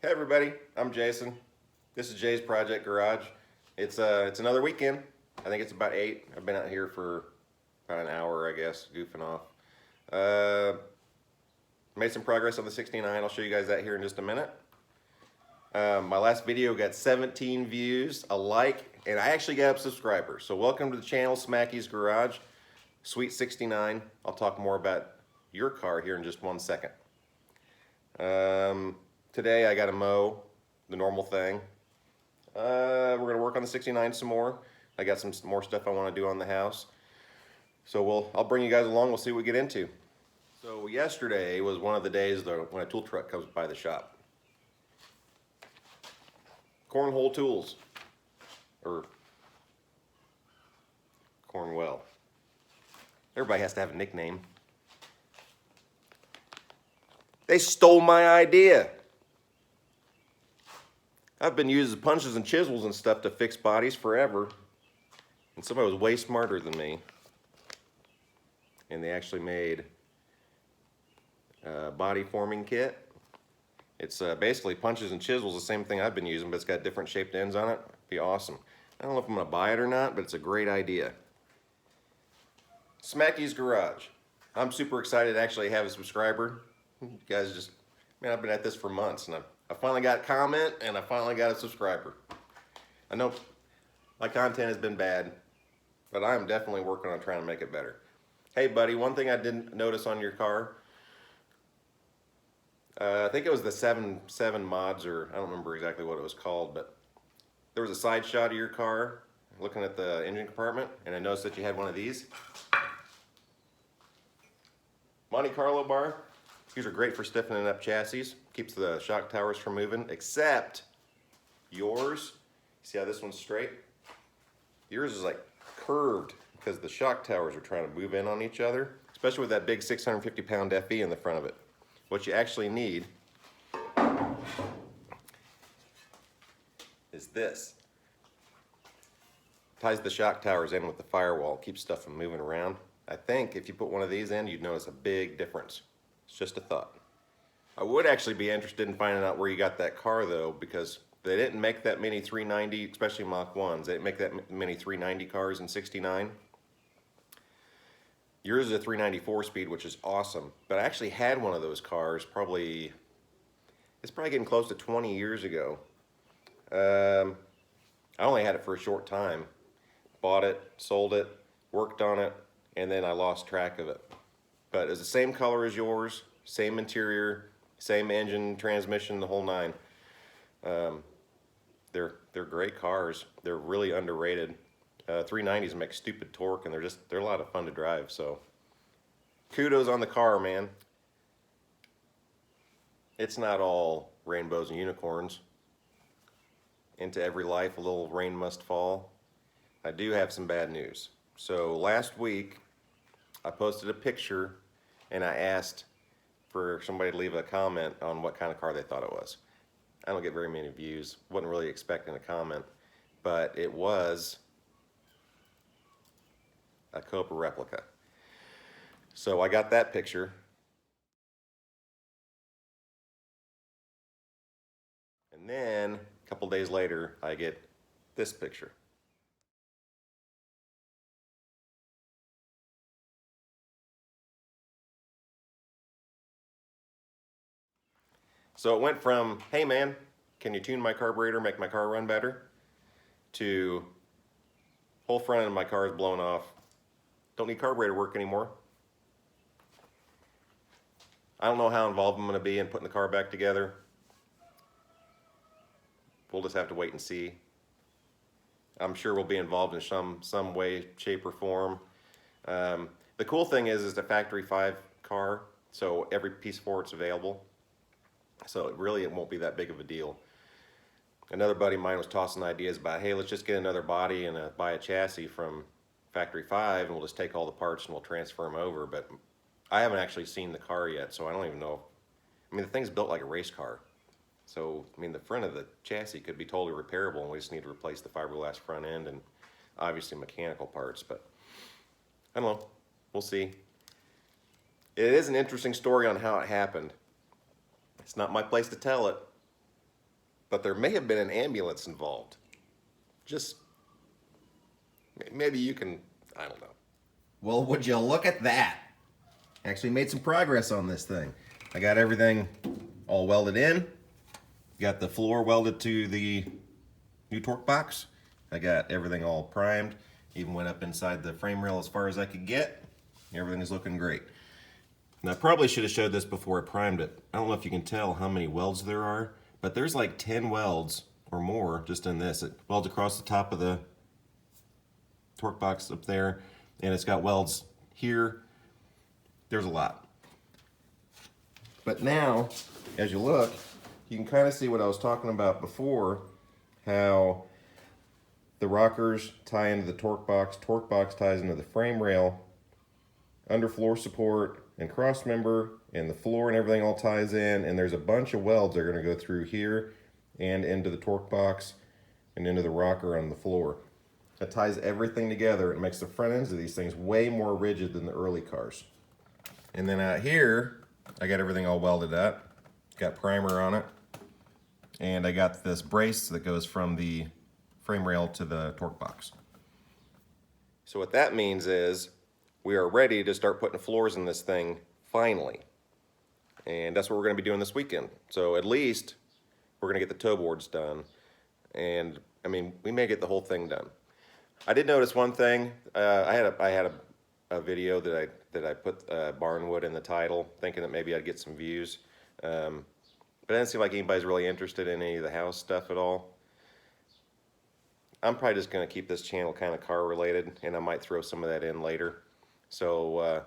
Hey everybody, I'm Jason. This is Jay's Project Garage. It's another weekend. I think it's about 8. I've been out here for about an hour, I guess, goofing off. Made some progress on the 69. I'll show you guys that here in just a minute. My last video got 17 views, a like, and I actually got a subscriber. So welcome to the channel, Smacky's Garage, Sweet 69. I'll talk more about your car here in just 1 second. Today I got to mow, the normal thing. We're going to work on the 69 some more. I got some more stuff I want to do on the house. So I'll bring you guys along, we'll see what we get into. So yesterday was one of the days when a tool truck comes by the shop. Cornhole Tools, or Cornwell. Everybody has to have a nickname. They stole my idea. I've been using punches and chisels and stuff to fix bodies forever, and somebody was way smarter than me, and they actually made a body forming kit. It's basically punches and chisels, the same thing I've been using, but it's got different shaped ends on it. It'd be awesome. I don't know if I'm going to buy it or not, but it's a great idea. Smacky's Garage. I'm super excited to actually have a subscriber. You guys just, man, I've been at this for months, and I finally got a comment, and I finally got a subscriber. I know my content has been bad, but I'm definitely working on trying to make it better. Hey, buddy, one thing I didn't notice on your car, I think it was the 7 mods, or I don't remember exactly what it was called, but there was a side shot of your car looking at the engine compartment, and I noticed that you had one of these. Monte Carlo bar. These are great for stiffening up chassis. Keeps the shock towers from moving, except yours. See how this one's straight? Yours is like curved because the shock towers are trying to move in on each other, especially with that big 650-pound FE in the front of it. What you actually need is this. Ties the shock towers in with the firewall, keeps stuff from moving around. I think if you put one of these in, you'd notice a big difference. It's just a thought. I would actually be interested in finding out where you got that car though, because they didn't make that many 390, especially Mach 1s. They didn't make that many 390 cars in 69. Yours is a 394 speed, which is awesome. But I actually had one of those cars it's probably getting close to 20 years ago. I only had it for a short time. Bought it, sold it, worked on it, and then I lost track of it. But it's the same color as yours, same interior, same engine, transmission, the whole nine. They're great cars. They're really underrated. 390s make stupid torque, and they're a lot of fun to drive. So kudos on the car, man. It's not all rainbows and unicorns. Into every life a little rain must fall. I do have some bad news. So last week I posted a picture and I asked for somebody to leave a comment on what kind of car they thought it was. I don't get very many views. Wasn't really expecting a comment, but it was a Cobra replica. So I got that picture. And then a couple days later, I get this picture. So it went from, hey man, can you tune my carburetor, make my car run better, to whole front end of my car is blown off. Don't need carburetor work anymore. I don't know how involved I'm going to be in putting the car back together. We'll just have to wait and see. I'm sure we'll be involved in some way, shape, or form. The cool thing is it's a factory 5 car, so every piece for it's available. So it won't be that big of a deal. Another buddy of mine was tossing ideas about, hey, let's just get another body and buy a chassis from factory 5, and we'll just take all the parts and we'll transfer them over. But I haven't actually seen the car yet, so I don't even know. I mean, the thing's built like a race car. So, I mean, the front of the chassis could be totally repairable, and we just need to replace the fiberglass front end and obviously mechanical parts. But I don't know. We'll see. It is an interesting story on how it happened. It's not my place to tell it, but there may have been an ambulance involved. Just, maybe you can, I don't know. Well, would you look at that? Actually made some progress on this thing. I got everything all welded in. Got the floor welded to the new torque box. I got everything all primed. Even went up inside the frame rail as far as I could get. Everything is looking great. And I probably should have showed this before I primed it. I don't know if you can tell how many welds there are, but there's like 10 welds or more just in this. It welds across the top of the torque box up there, and it's got welds here. There's a lot. But now, as you look, you can kind of see what I was talking about before, how the rockers tie into the torque box ties into the frame rail, underfloor support and cross member, and the floor and everything all ties in, and there's a bunch of welds that are going to go through here and into the torque box and into the rocker on the floor. That ties everything together. It makes the front ends of these things way more rigid than the early cars. And then out here, I got everything all welded up, got primer on it, and I got this brace that goes from the frame rail to the torque box. So what that means is we are ready to start putting floors in this thing finally. And that's what we're going to be doing this weekend. So at least we're going to get the toe boards done. And I mean, we may get the whole thing done. I did notice one thing. I had a video that I put Barnwood in the title, thinking that maybe I'd get some views. But it doesn't seem like anybody's really interested in any of the house stuff at all. I'm probably just going to keep this channel kind of car related, and I might throw some of that in later. So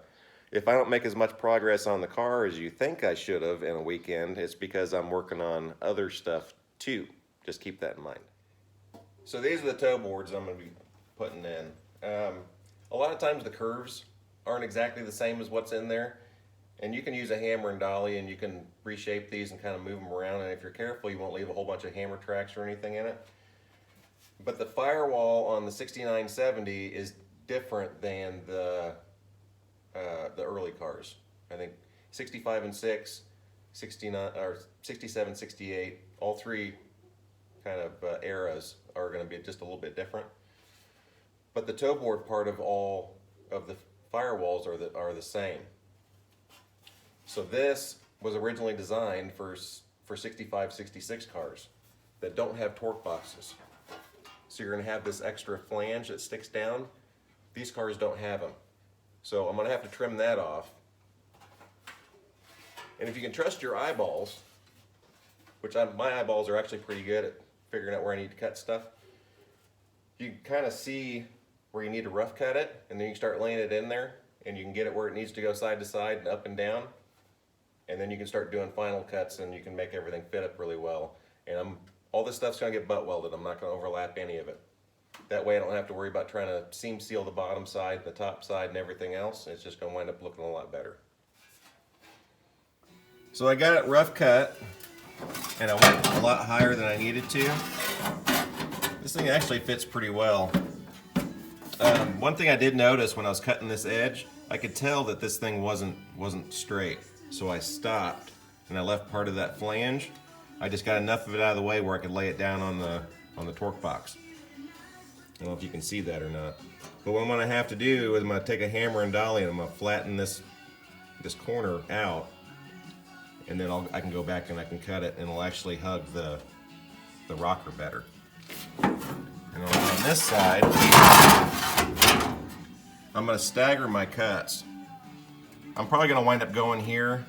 if I don't make as much progress on the car as you think I should have in a weekend, it's because I'm working on other stuff too. Just keep that in mind. So these are the toe boards I'm going to be putting in. A lot of times the curves aren't exactly the same as what's in there, and you can use a hammer and dolly and you can reshape these and kind of move them around, and if you're careful you won't leave a whole bunch of hammer tracks or anything in it. But the firewall on the 6970 is different than the early cars. I think 65 and 6, 69 or 67, 68, all three kind of eras are going to be just a little bit different. But the toe board part of all of the firewalls are the same. So this was originally designed for 65, 66 cars that don't have torque boxes. So you're going to have this extra flange that sticks down. These cars don't have them. So I'm going to have to trim that off. And if you can trust your eyeballs, which my eyeballs are actually pretty good at figuring out where I need to cut stuff, you can kind of see where you need to rough cut it, and then you can start laying it in there, and you can get it where it needs to go side to side and up and down. And then you can start doing final cuts, and you can make everything fit up really well. And all this stuff's going to get butt welded. I'm not going to overlap any of it. That way I don't have to worry about trying to seam seal the bottom side, the top side, and everything else. It's just going to wind up looking a lot better. So I got it rough cut, and I went a lot higher than I needed to. This thing actually fits pretty well. One thing I did notice when I was cutting this edge, I could tell that this thing wasn't straight. So I stopped, and I left part of that flange. I just got enough of it out of the way where I could lay it down on the torque box. I don't know if you can see that or not. But what I'm going to have to do is I'm going to take a hammer and dolly and I'm going to flatten this corner out, and then I can go back and I can cut it, and it'll actually hug the rocker better. And on this side, I'm going to stagger my cuts. I'm probably going to wind up going here.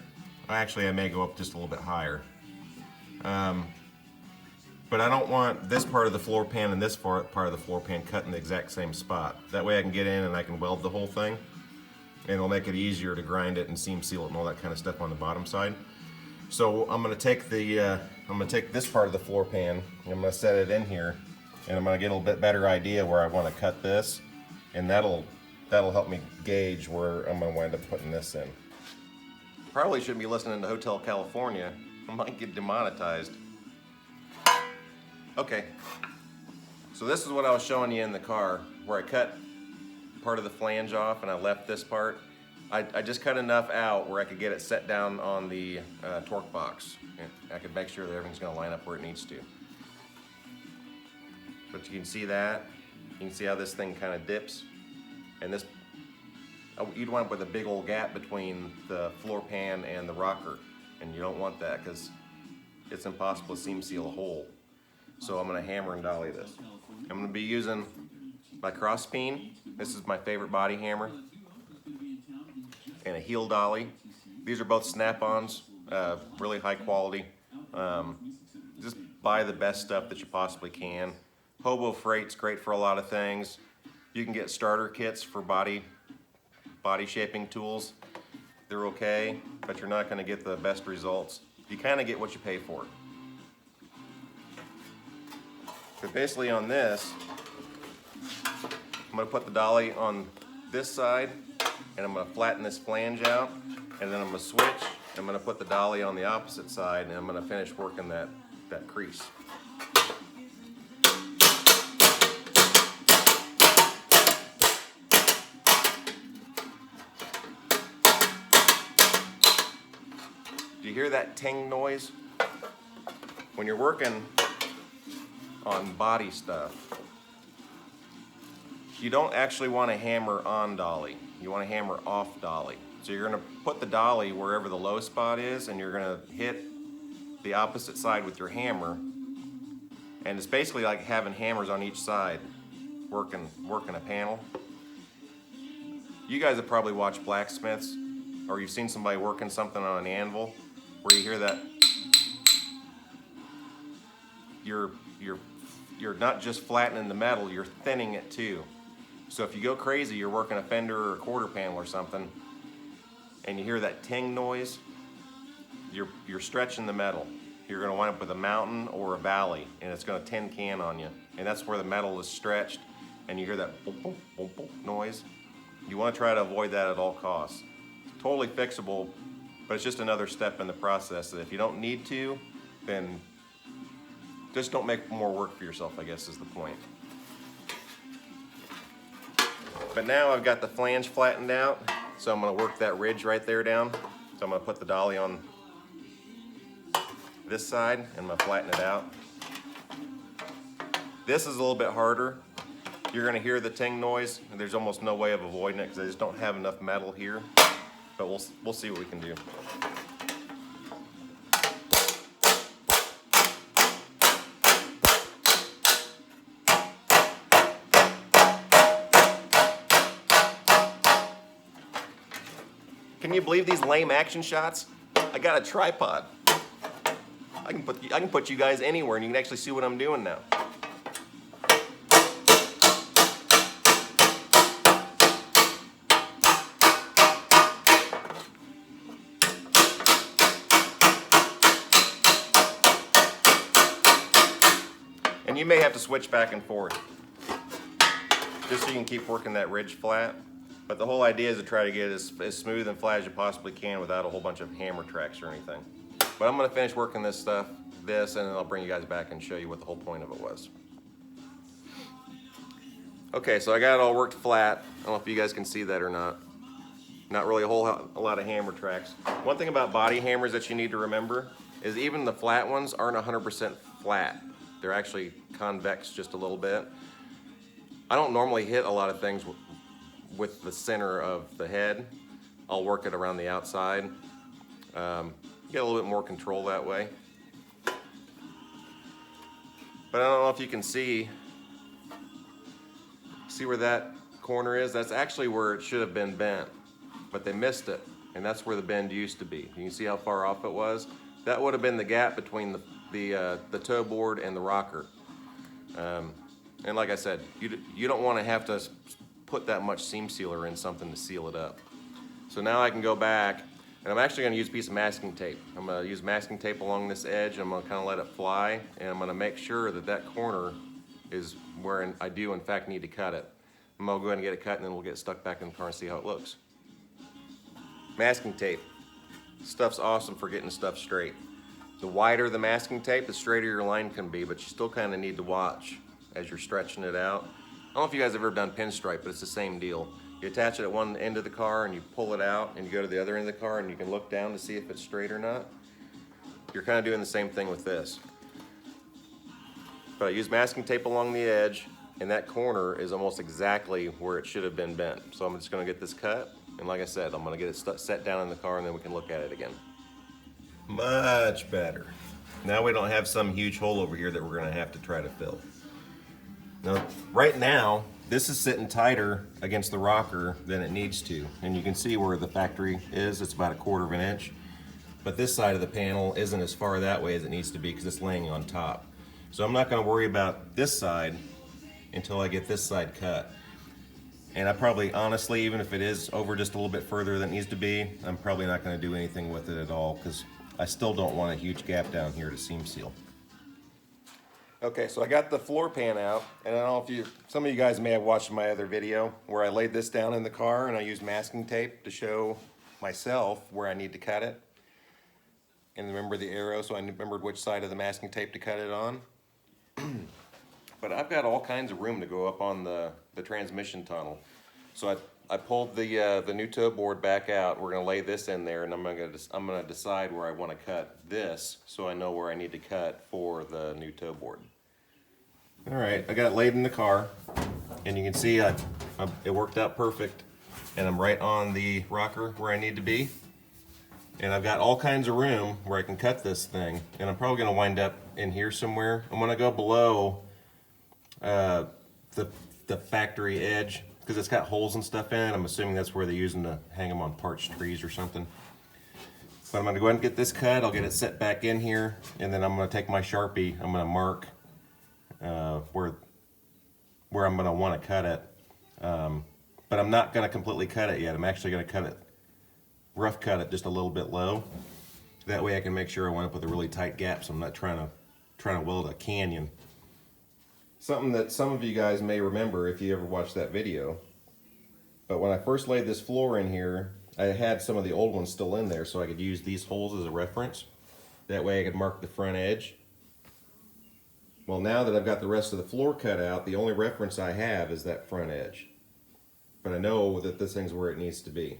Actually, I may go up just a little bit higher. But I don't want this part of the floor pan and this part of the floor pan cut in the exact same spot. That way I can get in and I can weld the whole thing, and it'll make it easier to grind it and seam seal it and all that kind of stuff on the bottom side. So I'm going to take this part of the floor pan and I'm going to set it in here, and I'm going to get a little bit better idea where I want to cut this, and that'll help me gauge where I'm going to wind up putting this in. Probably shouldn't be listening to Hotel California. I might get demonetized. Okay, so this is what I was showing you in the car, where I cut part of the flange off and I left this part. I just cut enough out where I could get it set down on the torque box. And I could make sure that everything's going to line up where it needs to. but you can see that. You can see how this thing kind of dips. And this, you'd wind up with a big old gap between the floor pan and the rocker. And you don't want that because it's impossible to seam seal a hole. So I'm gonna hammer and dolly this. I'm gonna be using my cross peen. This is my favorite body hammer. And a heel dolly. These are both snap-ons, really high quality. Just buy the best stuff that you possibly can. Hobo Freight's great for a lot of things. You can get starter kits for body shaping tools. They're okay, but you're not gonna get the best results. You kind of get what you pay for. But basically on this, I'm gonna put the dolly on this side, and I'm gonna flatten this flange out, and then I'm gonna switch, and I'm gonna put the dolly on the opposite side, and I'm gonna finish working that crease. Do you hear that ting noise? When you're working on body stuff, you don't actually want to hammer on dolly. You want to hammer off dolly. So you're going to put the dolly wherever the low spot is, and you're going to hit the opposite side with your hammer. And it's basically like having hammers on each side, working a panel. You guys have probably watched blacksmiths, or you've seen somebody working something on an anvil, where you hear that. You're not just flattening the metal, you're thinning it too. So if you go crazy, you're working a fender or a quarter panel or something, and you hear that ting noise, you're stretching the metal. You're gonna wind up with a mountain or a valley, and it's gonna tin can on you. And that's where the metal is stretched, and you hear that boom, boom, boom, boom noise. You wanna try to avoid that at all costs. It's totally fixable, but it's just another step in the process that if you don't need to, then just don't make more work for yourself, I guess is the point. But now I've got the flange flattened out, so I'm gonna work that ridge right there down. So I'm gonna put the dolly on this side, and I'm gonna flatten it out. This is a little bit harder. You're gonna hear the ting noise, and there's almost no way of avoiding it because I just don't have enough metal here. But we'll see what we can do. Can you believe these lame action shots? I got a tripod. I can put you guys anywhere, and you can actually see what I'm doing now. And you may have to switch back and forth, just so you can keep working that ridge flat. But the whole idea is to try to get it as smooth and flat as you possibly can without a whole bunch of hammer tracks or anything. But I'm gonna finish working this and then I'll bring you guys back and show you what the whole point of it was. Okay, so I got it all worked flat. I don't know if you guys can see that or not. Not really a lot of hammer tracks. One thing about body hammers that you need to remember is even the flat ones aren't 100% flat. They're actually convex just a little bit. I don't normally hit a lot of things with the center of the head. I'll work it around the outside. Get a little bit more control that way. But I don't know if you can see where that corner is. That's actually where it should have been bent, but they missed it, and that's where the bend used to be. You can see how far off it was. That would have been the gap between the toe board and the rocker. And like I said, you don't want to have to put that much seam sealer in something to seal it up. So now I can go back, and I'm actually going to use a piece of masking tape. I'm going to use masking tape along this edge, and I'm going to kind of let it fly, and I'm going to make sure that that corner is where I do in fact need to cut it. I'm going to go ahead and get it cut, and then we'll get it stuck back in the car and see how it looks. Masking tape. Stuff's awesome for getting stuff straight. The wider the masking tape, the straighter your line can be, but you still kind of need to watch as you're stretching it out. I don't know if you guys have ever done pinstripe, but it's the same deal. You attach it at one end of the car and you pull it out, and you go to the other end of the car and you can look down to see if it's straight or not. You're kind of doing the same thing with this. But I used masking tape along the edge, and that corner is almost exactly where it should have been bent. So I'm just gonna get this cut, and like I said, I'm gonna get it set down in the car and then we can look at it again. Much better. Now we don't have some huge hole over here that we're gonna have to try to fill. Now, right now, this is sitting tighter against the rocker than it needs to. And you can see where the factory is, it's about 1/4 of an inch. But this side of the panel isn't as far that way as it needs to be because it's laying on top. So I'm not gonna worry about this side until I get this side cut. And I probably, honestly, even if it is over just a little bit further than it needs to be, I'm probably not gonna do anything with it at all because I still don't want a huge gap down here to seam seal. Okay, so I got the floor pan out, and I don't know if some of you guys may have watched my other video where I laid this down in the car and I used masking tape to show myself where I need to cut it. And remember the arrow, so I remembered which side of the masking tape to cut it on. But I've got all kinds of room to go up on the transmission tunnel. So I pulled the new toe board back out. We're gonna lay this in there, and I'm gonna decide where I want to cut this, so I know where I need to cut for the new toe board. All right, I got it laid in the car, and you can see it worked out perfect, and I'm right on the rocker where I need to be. And I've got all kinds of room where I can cut this thing, and I'm probably gonna wind up in here somewhere. I'm gonna go below the factory edge because it's got holes and stuff in it. I'm assuming that's where they're using to hang them on parched trees or something. But I'm gonna go ahead and get this cut. I'll get it set back in here, and then I'm gonna take my Sharpie. I'm gonna mark where I'm gonna want to cut it. But I'm not gonna completely cut it yet. I'm actually gonna cut it, rough cut it just a little bit low. That way I can make sure I wind up with a really tight gap, so I'm not trying to weld a canyon. Something that some of you guys may remember if you ever watched that video. But when I first laid this floor in here, I had some of the old ones still in there, so I could use these holes as a reference. That way I could mark the front edge. Well, now that I've got the rest of the floor cut out, the only reference I have is that front edge. But I know that this thing's where it needs to be.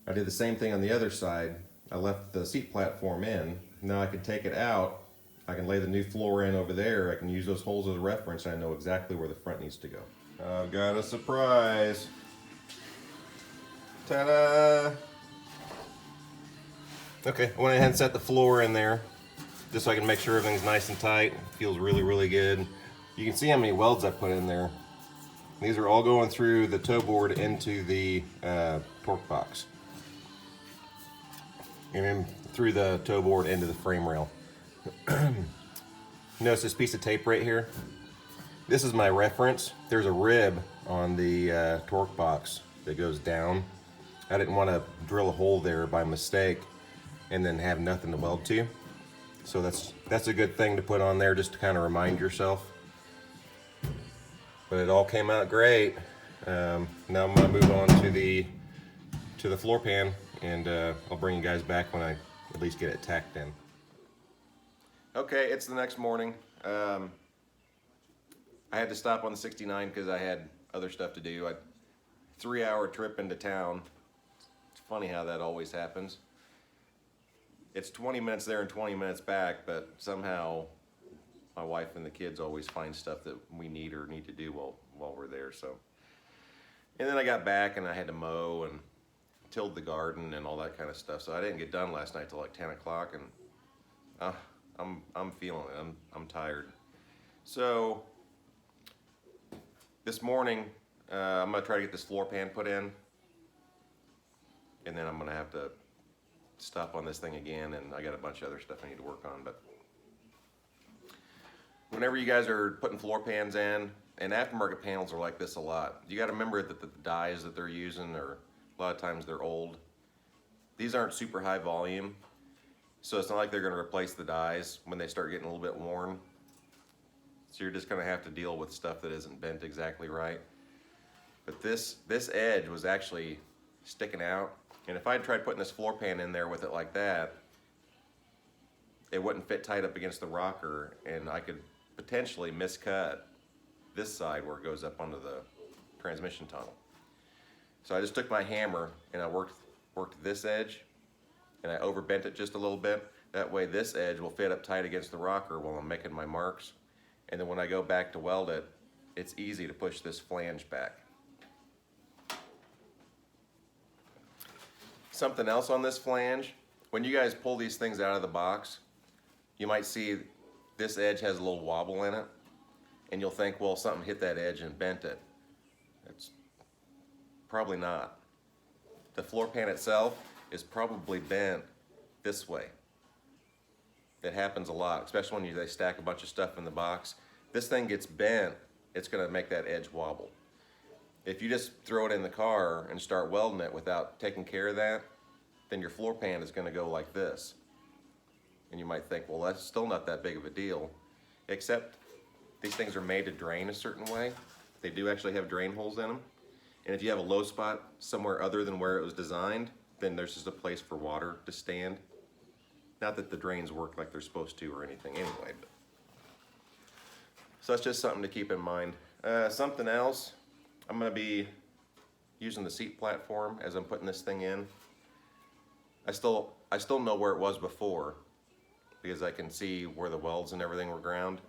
I did the same thing on the other side. I left the seat platform in. Now I can take it out. I can lay the new floor in over there. I can use those holes as a reference. I know exactly where the front needs to go. I've got a surprise. Ta-da! Okay, I went ahead and set the floor in there just so I can make sure everything's nice and tight. It feels really, really good. You can see how many welds I put in there. These are all going through the toe board into the torque box. And then through the toe board into the frame rail. Notice this piece of tape right here? This is my reference. There's a rib on the torque box that goes down. I didn't want to drill a hole there by mistake and then have nothing to weld to. So that's a good thing to put on there just to kind of remind yourself. But it all came out great. Now I'm gonna move on to the floor pan, and I'll bring you guys back when I at least get it tacked in. Okay, it's the next morning. I had to stop on the 69 because I had other stuff to do. 3-hour trip into town. It's funny how that always happens. It's 20 minutes there and 20 minutes back, but somehow my wife and the kids always find stuff that we need to do while we're there. So, and then I got back and I had to mow and tilled the garden and all that kind of stuff. So I didn't get done last night till like 10 o'clock, and I'm feeling it. I'm tired. So this morning I'm gonna try to get this floor pan put in, and then I'm gonna have to stop on this thing again, and I got a bunch of other stuff I need to work on. But whenever you guys are putting floor pans in, and aftermarket panels are like this a lot, you got to remember that the dies that they're using are a lot of times they're old. These aren't super high volume, so it's not like they're going to replace the dies when they start getting a little bit worn. So you're just going to have to deal with stuff that isn't bent exactly right. But this edge was actually sticking out, and if I had tried putting this floor pan in there with it like that, it wouldn't fit tight up against the rocker, and I could potentially miscut this side where it goes up onto the transmission tunnel. So I just took my hammer and I worked this edge, and I overbent it just a little bit. That way this edge will fit up tight against the rocker while I'm making my marks, And then when I go back to weld it, it's easy to push this flange back. Something else on this flange, when you guys pull these things out of the box, you might see this edge has a little wobble in it, and you'll think, well, something hit that edge and bent it. It's probably not. The floor pan itself is probably bent this way. It happens a lot, especially when they stack a bunch of stuff in the box. This thing gets bent, it's gonna make that edge wobble. If you just throw it in the car and start welding it without taking care of that, then your floor pan is gonna go like this. And you might think, well, that's still not that big of a deal, except these things are made to drain a certain way. They do actually have drain holes in them. And if you have a low spot somewhere other than where it was designed, then there's just a place for water to stand. Not that the drains work like they're supposed to or anything anyway, but. So that's just something to keep in mind. Something else, I'm gonna be using the seat platform as I'm putting this thing in. I still know where it was before because I can see where the welds and everything were ground.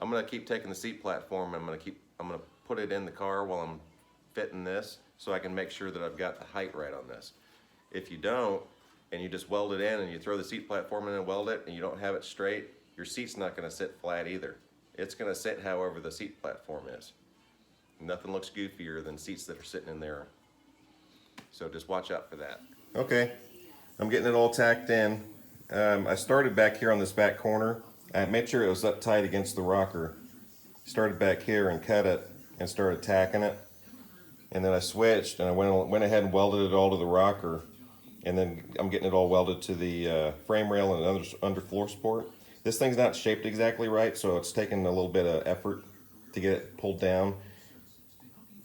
I'm gonna keep taking the seat platform and I'm gonna put it in the car while I'm fitting this so I can make sure that I've got the height right on this. If you don't, and you just weld it in and you throw the seat platform in and weld it and you don't have it straight, your seat's not gonna sit flat either. It's gonna sit however the seat platform is. Nothing looks goofier than seats that are sitting in there. So just watch out for that. Okay, I'm getting it all tacked in. I started back here on this back corner. I made sure it was up tight against the rocker. Started back here and cut it and started tacking it. And then I switched and I went ahead and welded it all to the rocker. And then I'm getting it all welded to the frame rail and under floor support. This thing's not shaped exactly right, so it's taking a little bit of effort to get it pulled down.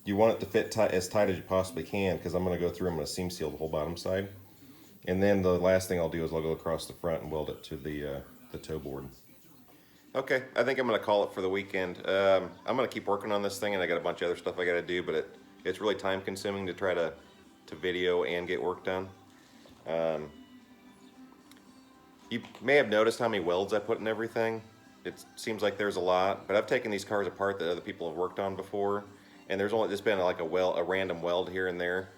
You want it to fit as tight as you possibly can, because I'm going to go through, I'm going to seam seal the whole bottom side. And then the last thing I'll do is I'll go across the front and weld it to the toe board. Okay, I think I'm going to call it for the weekend. I'm going to keep working on this thing, and I got a bunch of other stuff I got to do, but it's really time consuming to try to video and get work done. You may have noticed how many welds I put in everything. It seems like there's a lot, but I've taken these cars apart that other people have worked on before, and there's only just been like a random weld here and there.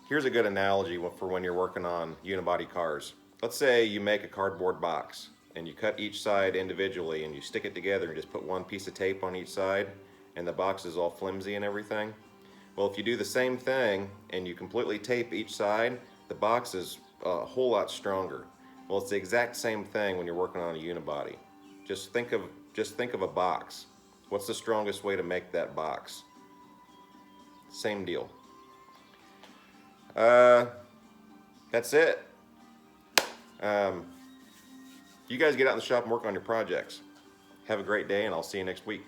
Here's a good analogy for when you're working on unibody cars. Let's say you make a cardboard box and you cut each side individually and you stick it together and just put one piece of tape on each side, and the box is all flimsy and everything. Well, if you do the same thing and you completely tape each side, the box is a whole lot stronger. Well, it's the exact same thing when you're working on a unibody. Just think of a box. What's the strongest way to make that box? Same deal. That's it. You guys get out in the shop and work on your projects. Have a great day, and I'll see you next week.